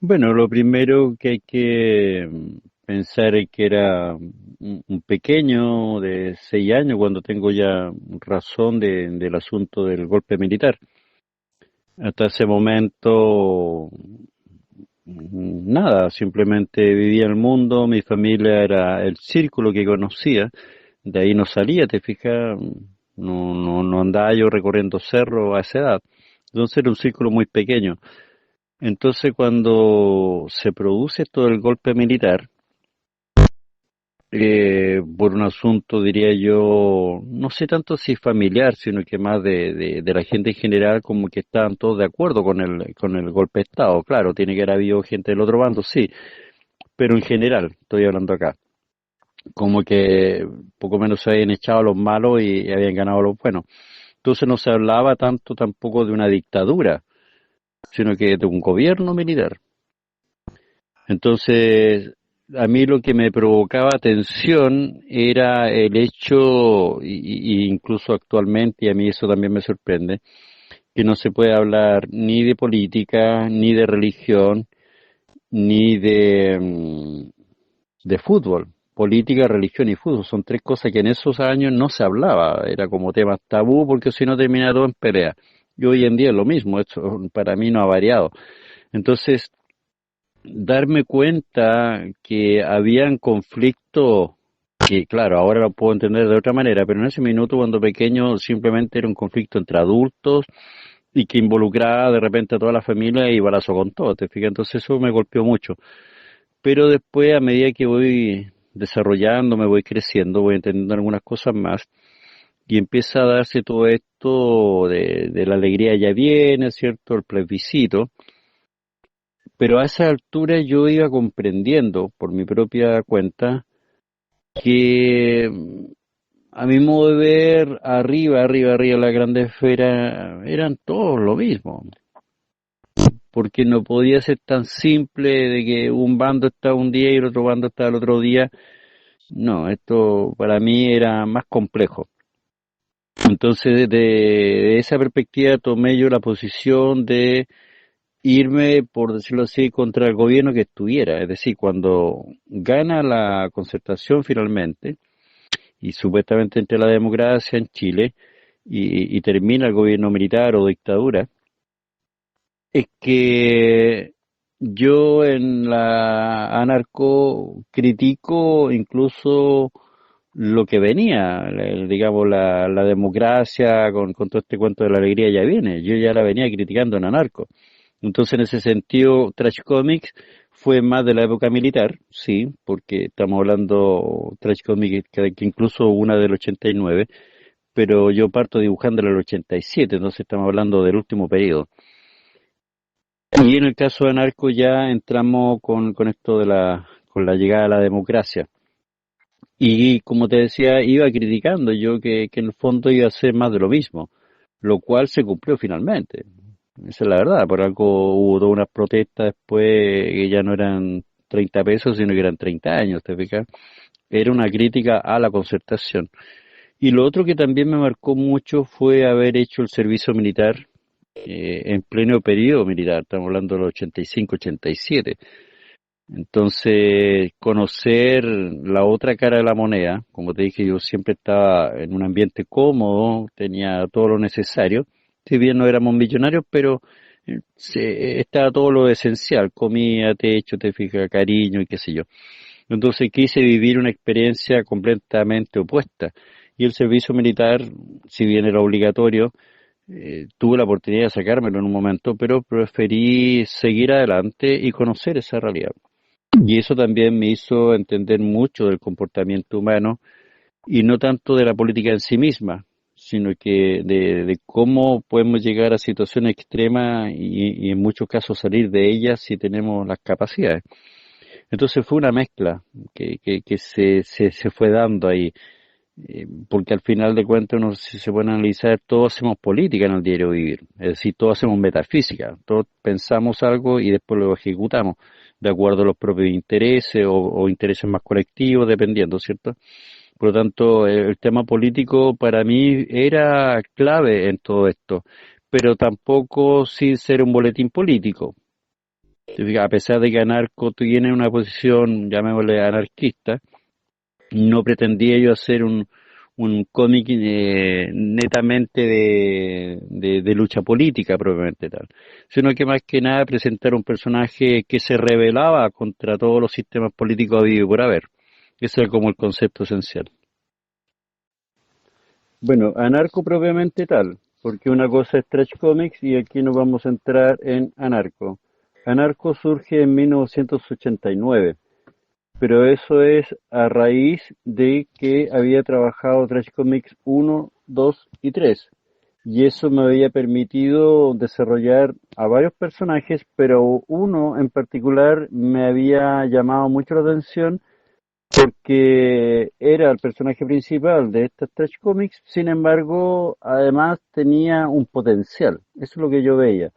Bueno, lo primero que hay que pensar es que era un pequeño de 6 años cuando tengo ya razón del asunto del golpe militar. Hasta ese momento, nada, simplemente vivía el mundo, mi familia era el círculo que conocía, de ahí no salía, te fijas, no andaba yo recorriendo cerros a esa edad. Entonces era un círculo muy pequeño. Entonces, cuando se produce todo el golpe militar, por un asunto, diría yo, no sé tanto si familiar, sino que más de la gente en general, como que estaban todos de acuerdo con el golpe de Estado. Claro, tiene que haber habido gente del otro bando, sí, pero en general, estoy hablando acá, como que poco menos se habían echado a los malos y habían ganado a los buenos. Entonces no se hablaba tanto tampoco de una dictadura, sino que de un gobierno militar. Entonces, a mí lo que me provocaba tensión era el hecho, y incluso actualmente, y a mí eso también me sorprende, que no se puede hablar ni de política, ni de religión, ni de fútbol. Política, religión y fútbol son tres cosas que en esos años no se hablaba, era como temas tabú porque si no termina todo en pelea. Y hoy en día es lo mismo, esto para mí no ha variado. Entonces, darme cuenta que habían conflictos que, claro, ahora lo puedo entender de otra manera, pero en ese minuto cuando pequeño simplemente era un conflicto entre adultos y que involucraba de repente a toda la familia y balazo con todo, ¿te fijas? Entonces eso me golpeó mucho. Pero después, a medida que voy desarrollando, me voy creciendo, voy entendiendo algunas cosas más y empieza a darse todo esto de la alegría ya viene, ¿cierto? El plebiscito. Pero a esa altura yo iba comprendiendo por mi propia cuenta que a mi modo de ver, arriba, la grande esfera eran todos lo mismo, porque no podía ser tan simple de que un bando estaba un día y el otro bando estaba el otro día. No, esto para mí era más complejo. Entonces, de esa perspectiva tomé yo la posición de irme, por decirlo así, contra el gobierno que estuviera. Es decir, cuando gana la concertación finalmente, y supuestamente entre la democracia en Chile, y termina el gobierno militar o dictadura, es que yo en la anarco critico incluso lo que venía, digamos, la democracia con todo este cuento de la alegría ya viene. Yo ya la venía criticando en anarco. Entonces, en ese sentido, Trash Comics fue más de la época militar, sí, porque estamos hablando Trash Comics que incluso una del 89, pero yo parto dibujando en el 87, entonces estamos hablando del último periodo. Y en el caso de Narco ya entramos con esto con la llegada a la democracia. Y como te decía, iba criticando yo que en el fondo iba a ser más de lo mismo, lo cual se cumplió finalmente. Esa es la verdad, por algo hubo todas unas protestas después que ya no eran 30 pesos, sino que eran 30 años, ¿te fijas? Era una crítica a la concertación. Y lo otro que también me marcó mucho fue haber hecho el servicio militar en pleno periodo militar, estamos hablando de los 85-87. Entonces, conocer la otra cara de la moneda, como te dije, yo siempre estaba en un ambiente cómodo, tenía todo lo necesario, si bien no éramos millonarios, pero estaba todo lo esencial, comida, techo, te fijas, cariño y qué sé yo. Entonces quise vivir una experiencia completamente opuesta. Y el servicio militar, si bien era obligatorio, tuve la oportunidad de sacármelo en un momento, pero preferí seguir adelante y conocer esa realidad. Y eso también me hizo entender mucho del comportamiento humano y no tanto de la política en sí misma, sino que de cómo podemos llegar a situaciones extremas y en muchos casos salir de ellas si tenemos las capacidades. Entonces fue una mezcla que se fue dando ahí, porque al final de cuentas uno si se puede analizar, todos hacemos política en el diario vivir, es decir, todos hacemos metafísica, todos pensamos algo y después lo ejecutamos de acuerdo a los propios intereses o intereses más colectivos, dependiendo, ¿cierto? Por lo tanto, el tema político para mí era clave en todo esto, pero tampoco sin ser un boletín político. ¿Te fijas? A pesar de que Anarco tiene una posición, llamémosle anarquista, no pretendía yo hacer un cómic netamente de lucha política propiamente tal, sino que más que nada presentar un personaje que se rebelaba contra todos los sistemas políticos habidos y por haber. Ese es como el concepto esencial. Bueno, Anarco propiamente tal, porque una cosa es Trash Comics y aquí nos vamos a entrar en Anarco. Anarco surge en 1989, pero eso es a raíz de que había trabajado Trash Comics 1, 2 y 3. Y eso me había permitido desarrollar a varios personajes, pero uno en particular me había llamado mucho la atención porque era el personaje principal de estas Trash Comics, sin embargo, además tenía un potencial, eso es lo que yo veía.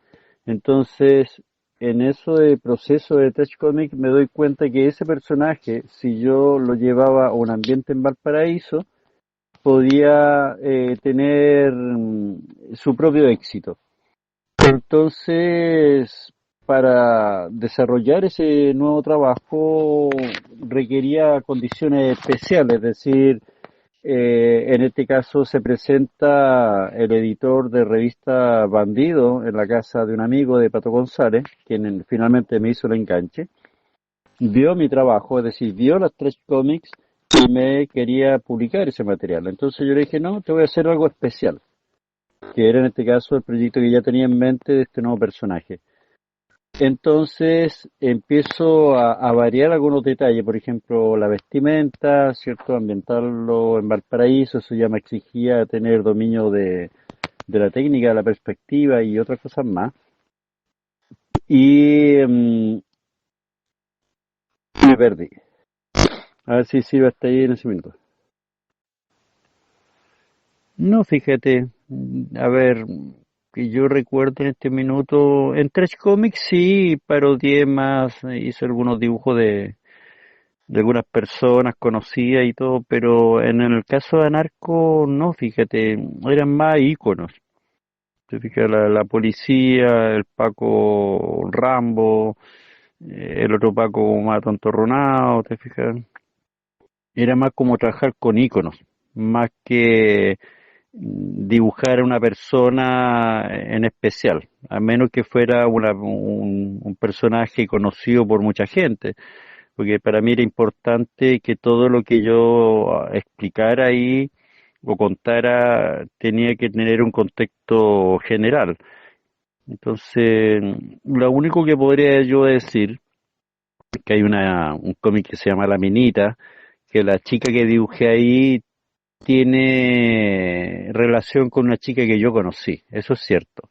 Entonces, en eso de proceso de Trash Comics me doy cuenta que ese personaje, si yo lo llevaba a un ambiente en Valparaíso, podía tener su propio éxito. Entonces, para desarrollar ese nuevo trabajo requería condiciones especiales, es decir, en este caso se presenta el editor de revista Bandido en la casa de un amigo de Pato González, quien finalmente me hizo el enganche, vio mi trabajo, es decir, vio las tres cómics y me quería publicar ese material. Entonces yo le dije, no, te voy a hacer algo especial, que era en este caso el proyecto que ya tenía en mente de este nuevo personaje. Entonces empiezo a variar algunos detalles, por ejemplo, la vestimenta, ¿cierto? Ambientarlo en Valparaíso, eso ya me exigía tener dominio de la técnica, de la perspectiva y otras cosas más. Y me perdí. A ver si sirve hasta ahí en ese minuto. No, fíjate, a ver, que yo recuerdo en este minuto, en Trash Comics sí parodié más, hice algunos dibujos de algunas personas conocidas y todo, pero en el caso de Anarco, no, fíjate, eran más íconos. Te fijas, la policía, el Paco Rambo, el otro Paco más tontorronado, te fijas. Era más como trabajar con íconos, más que dibujar a una persona en especial, a menos que fuera un personaje conocido por mucha gente, porque para mí era importante que todo lo que yo explicara ahí o contara tenía que tener un contexto general. Entonces, lo único que podría yo decir es que hay un cómic que se llama La Minita, que la chica que dibujé ahí tiene relación con una chica que yo conocí, eso es cierto.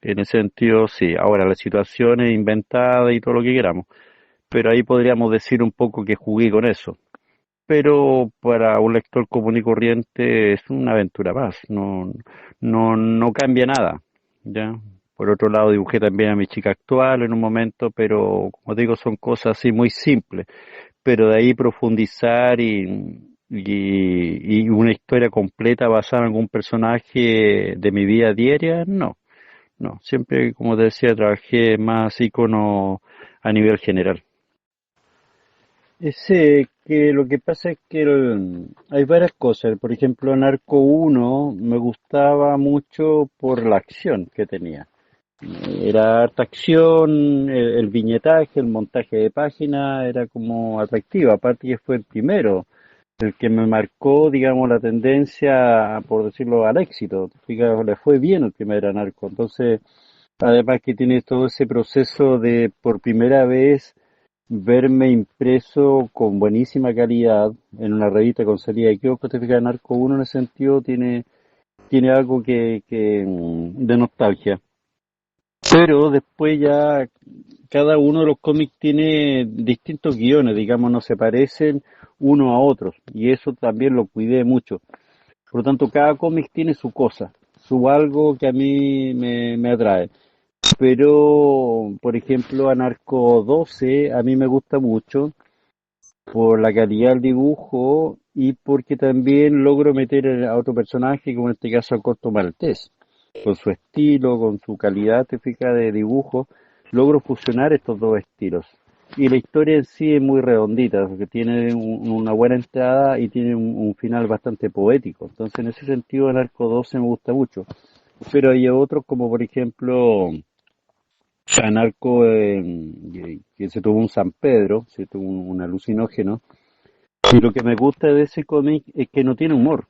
En ese sentido, sí. Ahora, la situación es inventada y todo lo que queramos, pero ahí podríamos decir un poco que jugué con eso. Pero para un lector común y corriente es una aventura más, no cambia nada, ¿ya? Por otro lado, dibujé también a mi chica actual en un momento, pero como digo, son cosas así muy simples. Pero de ahí profundizar y una historia completa basada en algún personaje de mi vida diaria, no, no. Siempre, como te decía, trabajé más icono a nivel general. Ese que lo que pasa es que hay varias cosas. Por ejemplo, Narco uno me gustaba mucho por la acción que tenía. Era harta acción, el viñetaje, el montaje de página era como atractivo. Aparte que fue el primero, el que me marcó, digamos, la tendencia, por decirlo, al éxito. Fíjate, le fue bien el primer Narco. Entonces, además que tiene todo ese proceso de por primera vez verme impreso con buenísima calidad en una revista con salida de kiosco, te fijas, Narco uno en ese sentido tiene algo de nostalgia. Pero después ya cada uno de los cómics tiene distintos guiones, digamos, no se parecen uno a otros, y eso también lo cuidé mucho. Por lo tanto, cada cómic tiene su cosa, su algo que a mí me atrae. Pero, por ejemplo, Anarco 12 a mí me gusta mucho por la calidad del dibujo y porque también logro meter a otro personaje, como en este caso a Corto Maltés, con su estilo, con su calidad, te fijas, de dibujo. logro fusionar estos dos estilos. Y la historia en sí es muy redondita, porque tiene una buena entrada y tiene un final bastante poético. Entonces, en ese sentido, el arco 12 me gusta mucho. Pero hay otros como, por ejemplo, Anarco, que se tuvo un San Pedro, se tuvo un alucinógeno. Y lo que me gusta de ese cómic es que no tiene humor.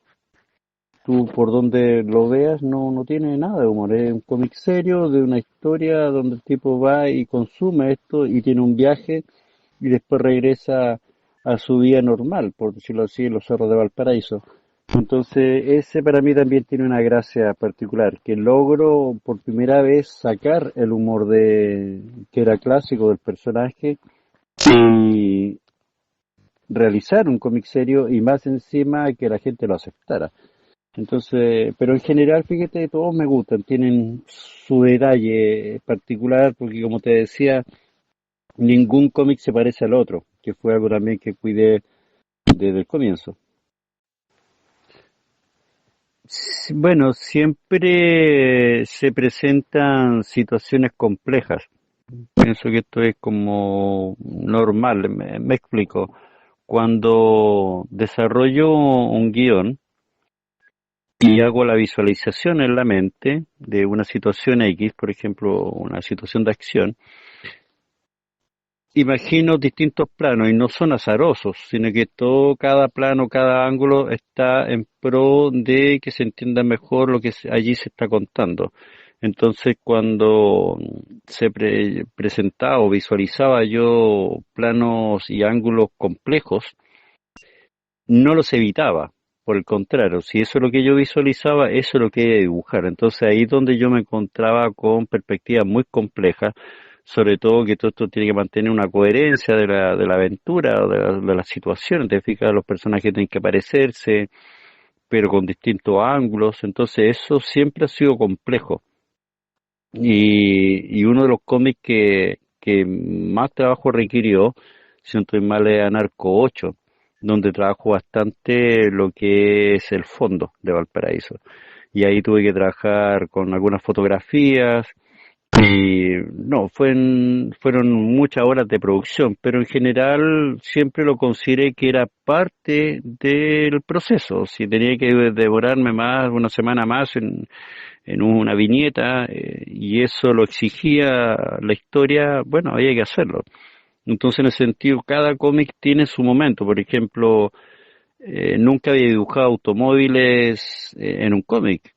Tú por donde lo veas no tiene nada de humor. Es un cómic serio de una historia donde el tipo va y consume esto y tiene un viaje y después regresa a su vida normal, por decirlo así, en los cerros de Valparaíso. Entonces, ese para mí también tiene una gracia particular, que logro por primera vez sacar el humor que era clásico del personaje y realizar un cómic serio y más encima que la gente lo aceptara. Entonces, pero en general, fíjate, todos me gustan, tienen su detalle particular, porque como te decía, ningún cómic se parece al otro, que fue algo también que cuidé desde el comienzo. Bueno, siempre se presentan situaciones complejas. Pienso que esto es como normal, me explico. Cuando desarrollo un guión y hago la visualización en la mente de una situación X, por ejemplo, una situación de acción, imagino distintos planos y no son azarosos, sino que todo, cada plano, cada ángulo está en pro de que se entienda mejor lo que allí se está contando. Entonces, cuando presentaba o visualizaba yo planos y ángulos complejos, no los evitaba. Por el contrario, si eso es lo que yo visualizaba, eso es lo que iba a dibujar. Entonces ahí es donde yo me encontraba con perspectivas muy complejas, sobre todo que todo esto tiene que mantener una coherencia de la aventura, de las situaciones. Te fijas, los personajes tienen que parecerse, pero con distintos ángulos. Entonces eso siempre ha sido complejo. Y uno de los cómics que más trabajo requirió, si no estoy mal, es Anarco 8, donde trabajo bastante lo que es el fondo de Valparaíso. Y ahí tuve que trabajar con algunas fotografías, y no, fueron muchas horas de producción, pero en general siempre lo consideré que era parte del proceso. Si tenía que devorarme más, una semana más en una viñeta, y eso lo exigía la historia, bueno, había que hacerlo. Entonces, en ese sentido, cada cómic tiene su momento. Por ejemplo, nunca había dibujado automóviles en un cómic.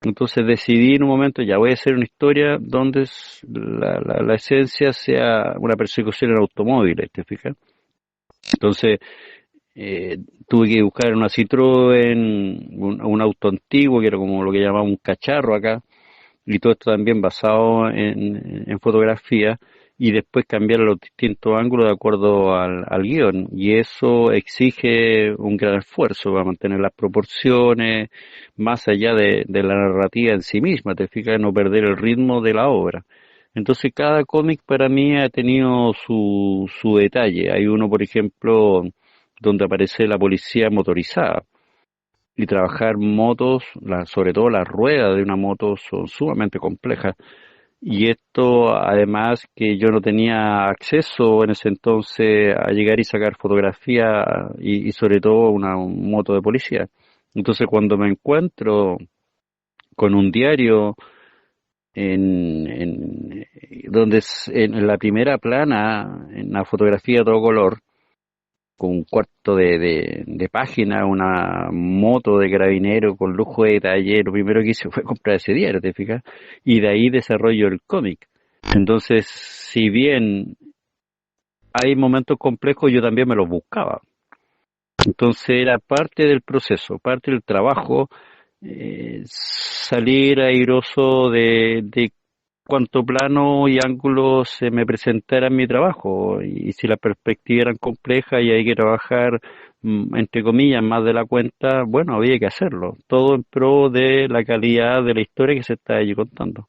Entonces decidí en un momento, ya voy a hacer una historia donde la esencia sea una persecución en automóviles, ¿te fijas? Entonces, eh, tuve que buscar una Citroën, un auto antiguo, que era como lo que llamamos un cacharro acá, y todo esto también basado en fotografía, y después cambiar los distintos ángulos de acuerdo al guión, y eso exige un gran esfuerzo para mantener las proporciones, más allá de la narrativa en sí misma, te fijas, no perder el ritmo de la obra. Entonces cada cómic para mí ha tenido su detalle. Hay uno, por ejemplo, donde aparece la policía motorizada y trabajar motos, sobre todo las ruedas de una moto son sumamente complejas. Y esto, además, que yo no tenía acceso en ese entonces a llegar y sacar fotografía y sobre todo una moto de policía. Entonces, cuando me encuentro con un diario donde en la primera plana, en la fotografía a todo color, con un cuarto de página, una moto de carabinero con lujo de detalle, lo primero que hice fue comprar ese diario, ¿te fijas? Y de ahí desarrollo el cómic. Entonces, si bien hay momentos complejos, yo también me los buscaba. Entonces era parte del proceso, parte del trabajo, salir airoso de cuánto plano y ángulo se me presentara en mi trabajo. Y si las perspectivas eran complejas y hay que trabajar, entre comillas, más de la cuenta, bueno, había que hacerlo. Todo en pro de la calidad de la historia que se está allí contando.